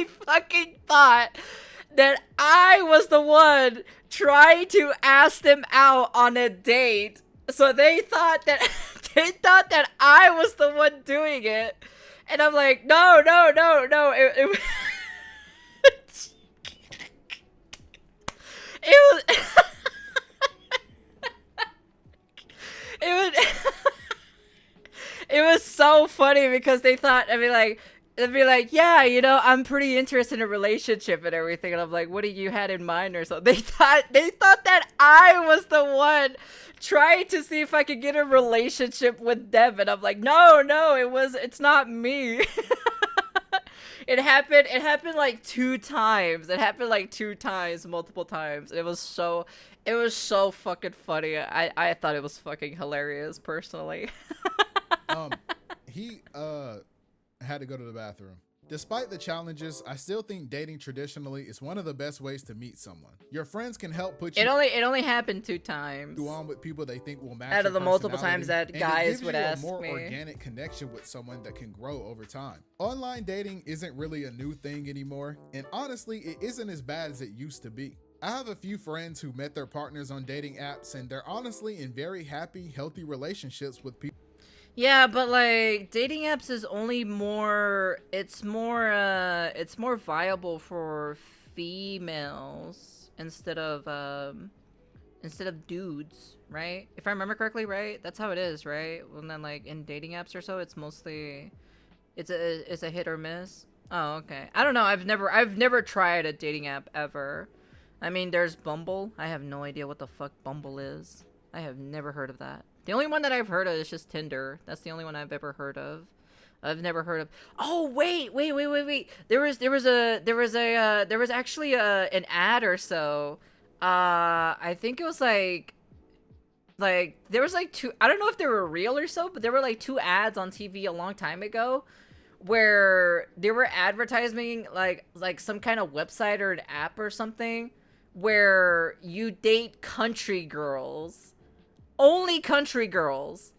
fucking thought that I was the one trying to ask them out on a date. So they thought that I was the one doing it. And I'm like, no. It was it was it was so funny because they thought they'd be like, yeah, you know, I'm pretty interested in a relationship and everything, and I'm like, what do you had in mind or something? They thought that I was the one trying to see if I could get a relationship with them, and I'm like, no, it's not me. It happened like two times. It happened like two times, multiple times. It was so fucking funny. I thought it was fucking hilarious, personally. He had to go to the bathroom. Despite the challenges, I still think dating traditionally is one of the best ways to meet someone. Your friends can help put you It only happened two times. on with people they think will match out of your the multiple personality, times that and guys it would gives ask you a more me. organic connection with someone that can grow over time. Online dating isn't really a new thing anymore, and honestly, it isn't as bad as it used to be. I have a few friends who met their partners on dating apps, and they're honestly in very happy, healthy relationships with people. Yeah, but like dating apps is only more it's more viable for females instead of dudes, right? If I remember correctly, right? That's how it is, right? And then like in dating apps or so, it's mostly it's a hit or miss. Oh, okay. I don't know. I've never tried a dating app ever. I mean, there's Bumble. I have no idea what the fuck Bumble is. I have never heard of that. The only one that I've heard of is just Tinder. That's the only one I've ever heard of. I've never heard of. Oh wait. There was actually an ad or so. I think it was like there was like two. I don't know if they were real or so, but there were like two ads on TV a long time ago, where they were advertising like some kind of website or an app or something, where you date country girls. Only country girls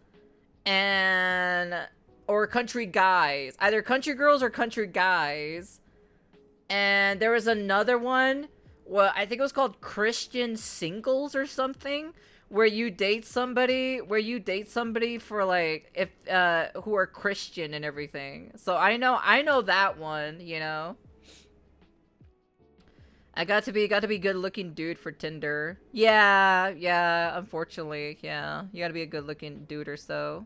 or country guys, either country girls or country guys. And there was another one, well, I think it was called Christian Singles or something, where you date somebody for like if who are Christian and everything. So I know that one, you know. I got to be good looking dude for Tinder. Yeah, unfortunately, yeah. You gotta be a good looking dude or so.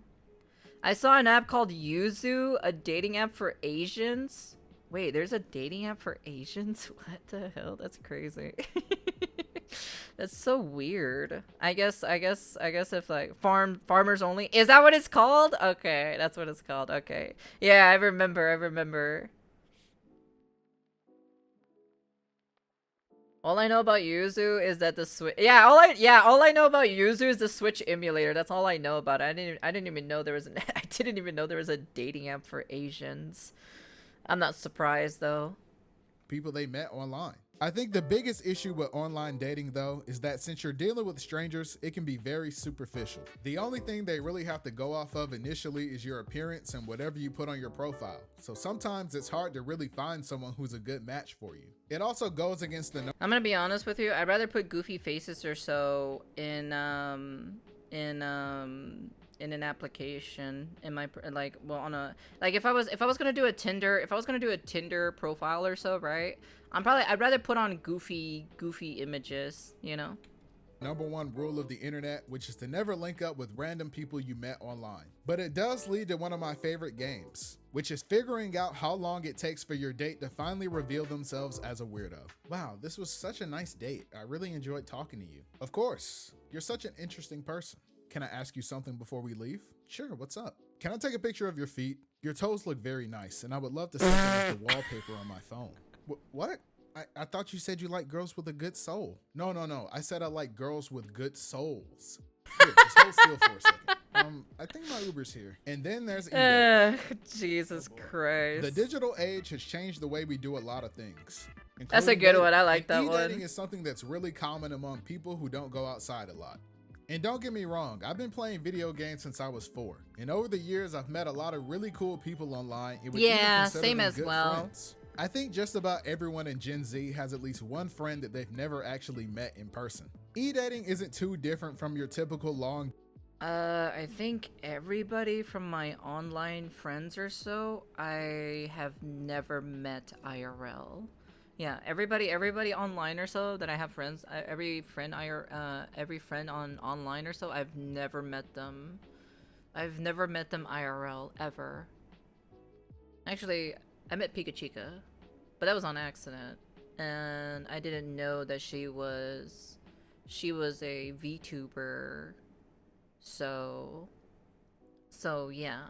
I saw an app called Yuzu, a dating app for Asians. Wait, there's a dating app for Asians? What the hell? That's crazy. That's so weird. I guess if like farmers only. Is that what it's called? Okay, that's what it's called. Okay. Yeah, I remember. All I know about Yuzu is that the Switch. All I know about Yuzu is the Switch emulator. That's all I know about it. I didn't even know there was I didn't even know there was a dating app for Asians. I'm not surprised though. People they met online. I think the biggest issue with online dating though is that since you're dealing with strangers, it can be very superficial. The only thing they really have to go off of initially is your appearance and whatever you put on your profile. So sometimes it's hard to really find someone who's a good match for you. It also goes against the I'm gonna be honest with you. I'd rather put goofy faces or so in an application in my like, well, on a like if I was gonna do a Tinder profile or so, right? I'd rather put on goofy images, you know. Number one rule of the internet, which is to never link up with random people you met online. But it does lead to one of my favorite games, which is figuring out how long it takes for your date to finally reveal themselves as a weirdo. Wow, this was such a nice date. I really enjoyed talking to you. Of course, you're such an interesting person. Can I ask you something before we leave? Sure, what's up? Can I take a picture of your feet? Your toes look very nice, and I would love to set them as the wallpaper on my phone. What? I thought you said you like girls with a good soul. No. I said I like girls with good souls. Here, just hold still for a second. I think my Uber's here. And then there's eBay. Jesus Christ. The digital age has changed the way we do a lot of things. That's a good one. I like that e-dating one. is something that's really common among people who don't go outside a lot. And don't get me wrong, I've been playing video games since I was 4. And over the years, I've met a lot of really cool people online. And would even consider same them as good well. friends. I think just about everyone in Gen Z has at least one friend that they've never actually met in person. E-dating isn't too different from your typical long. I think everybody from my online friends or so, I have never met IRL. Yeah, everybody online or so that I have friends, every friend on online or so, I've never met them. I've never met them IRL ever. Actually, I met Pikachica, but that was on accident, and I didn't know that she was a VTuber. So yeah.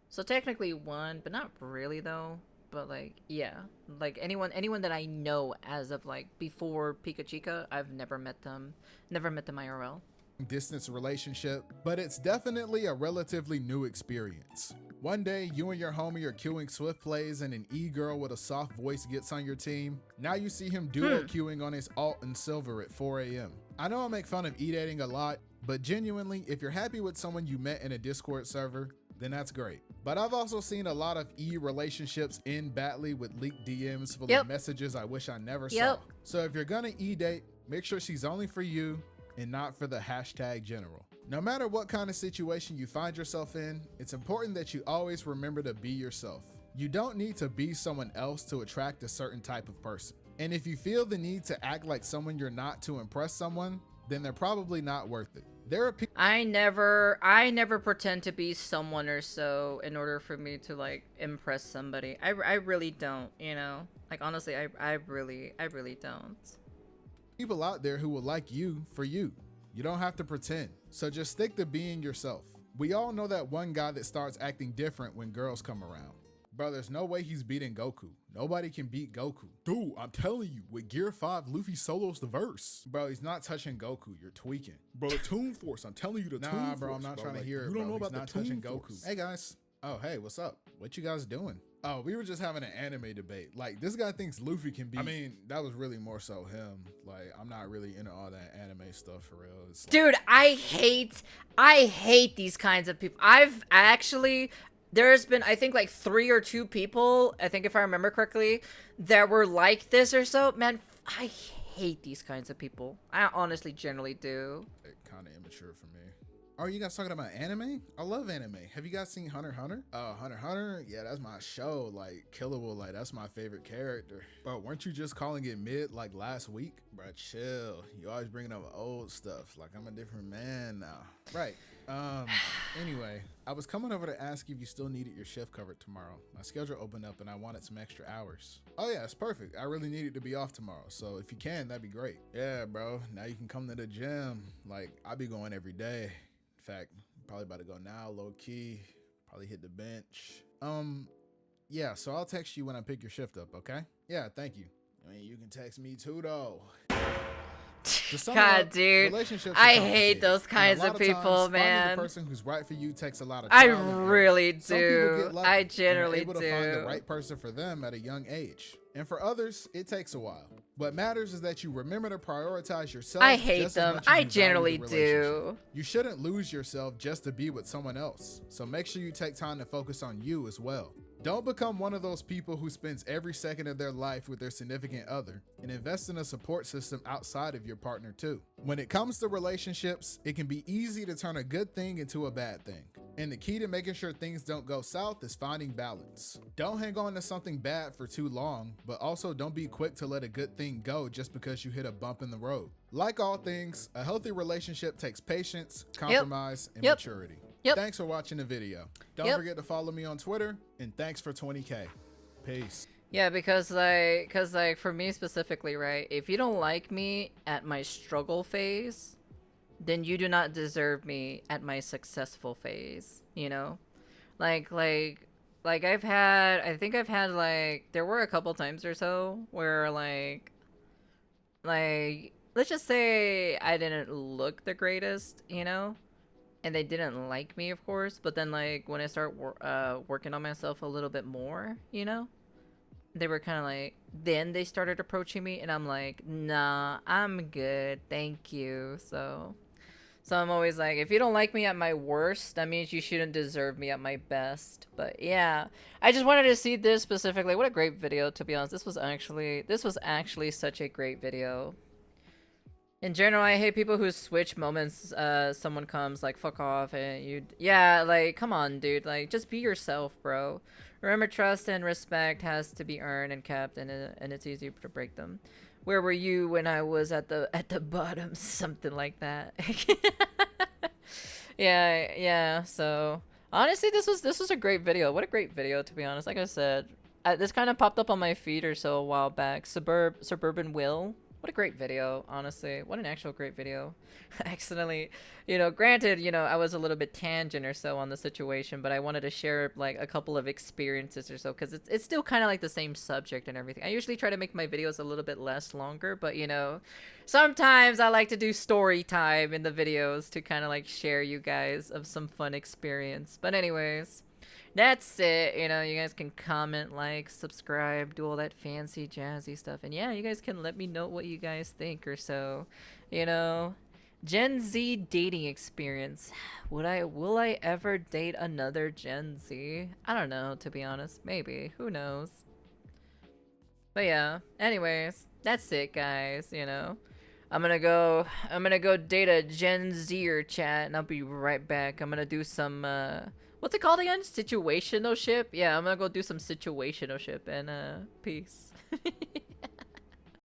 So technically one, but not really though. But like, yeah, like anyone that I know as of like before Pikachica, I've never met them IRL. Distance relationship, but it's definitely a relatively new experience. One day, you and your homie are queuing Swift plays and an e-girl with a soft voice gets on your team. Now you see him duo queuing on his alt and silver at 4 a.m. I know I make fun of e-dating a lot, but genuinely, if you're happy with someone you met in a Discord server, then that's great. But I've also seen a lot of e-relationships end badly with leaked DMs full of messages I wish I never saw. So if you're gonna e-date, make sure she's only for you and not for the hashtag general. No matter what kind of situation you find yourself in, it's important that you always remember to be yourself. You don't need to be someone else to attract a certain type of person. And if you feel the need to act like someone you're not to impress someone, then they're probably not worth it. There are people. I never pretend to be someone or so in order for me to like impress somebody. I really don't, you know? Like honestly, I really don't. People out there who will like you for you. You don't have to pretend. So just stick to being yourself. We all know that one guy that starts acting different when girls come around. Bro, there's no way he's beating Goku. Nobody can beat Goku. Dude, I'm telling you, with Gear 5, Luffy solos the verse. Bro, he's not touching Goku. You're tweaking. Bro, the Toon Force. I'm telling you the Toon Force. Nah, bro, I'm not trying to hear it, bro. You don't know about the Toon Force. Hey, guys. Oh, hey, what's up? What you guys doing? Oh, we were just having an anime debate. Like, this guy thinks Luffy can beat. I mean, that was really more so him. Like, I'm not really into all that anime stuff for real. It's like, dude, I hate these kinds of people. There's been, I think, like 3 or 2 people, I think if I remember correctly, that were like this or so. Man, I hate these kinds of people. I honestly generally do. Kind of immature for me. Oh, you guys talking about anime? I love anime. Have you guys seen Hunter x Hunter? Hunter x Hunter? Yeah, that's my show. Like, Killer Will, like, that's my favorite character. Bro, weren't you just calling it mid, like, last week? Bro, chill. You always bringing up old stuff. Like, I'm a different man now. Right. Anyway, I was coming over to ask if you still needed your shift covered tomorrow. My schedule opened up and I wanted some extra hours. Oh yeah, it's perfect. I really needed to be off tomorrow. So if you can, that'd be great. Yeah, bro. Now you can come to the gym. Like, I be going every day. In fact, probably about to go now, low key. Probably hit the bench. Yeah, so I'll text you when I pick your shift up, okay? Yeah, thank you. I mean, you can text me too, though. God, dude, I hate those kinds of people, man. The person who's right for you takes a lot of time. I really really do. I generally do. Able to find the right person for them at a young age, and for others, it takes a while. What matters is that you remember to prioritize yourself. I hate them. I generally do. You shouldn't lose yourself just to be with someone else. So make sure you take time to focus on you as well. Don't become one of those people who spends every second of their life with their significant other, and invest in a support system outside of your partner too. When it comes to relationships, it can be easy to turn a good thing into a bad thing. And the key to making sure things don't go south is finding balance. Don't hang on to something bad for too long, but also don't be quick to let a good thing go just because you hit a bump in the road. Like all things, a healthy relationship takes patience, compromise, and maturity. Thanks for watching the video. Don't forget to follow me on Twitter, and thanks for 20K. Peace. Yeah, because like for me specifically, right? If you don't like me at my struggle phase, then you do not deserve me at my successful phase, you know? Like I think I've had like, there were a couple times or so where like let's just say I didn't look the greatest, you know? and they didn't like me, of course. But then, like, when I start working on myself a little bit more, you know, they were kind of like, then they started approaching me, and I'm like, nah, I'm good, thank you. So I'm always like, if you don't like me at my worst, that means you shouldn't deserve me at my best. But yeah, I just wanted to see this specifically. What a great video, to be honest. This was actually such a great video. In general, I hate people who switch moments. Someone comes like, fuck off, and yeah, like, come on, dude, like, just be yourself, bro. Remember, trust and respect has to be earned and kept, and it's easy to break them. Where were you when I was at the bottom? Something like that. Yeah. So honestly, this was a great video. What a great video, to be honest. Like I said, this kind of popped up on my feed or so a while back. Suburban Will. What a great video, honestly. What an actual great video. Accidentally, granted, I was a little bit tangent or so on the situation, but I wanted to share like a couple of experiences or so, because it's still kind of like the same subject and everything. I usually try to make my videos a little bit less longer, but sometimes I like to do story time in the videos to kind of like share you guys of some fun experience. But anyways, that's it. You guys can comment, like, subscribe, do all that fancy jazzy stuff. And yeah, you guys can let me know what you guys think or so. Gen Z dating experience. Will I ever date another Gen Z? I don't know, to be honest. Maybe. Who knows? But yeah, anyways, that's it, guys. I'm gonna go date a Gen Zer, chat, and I'll be right back. I'm gonna do some what's it called again? Situationship? Yeah, I'm gonna go do some situationship, and peace.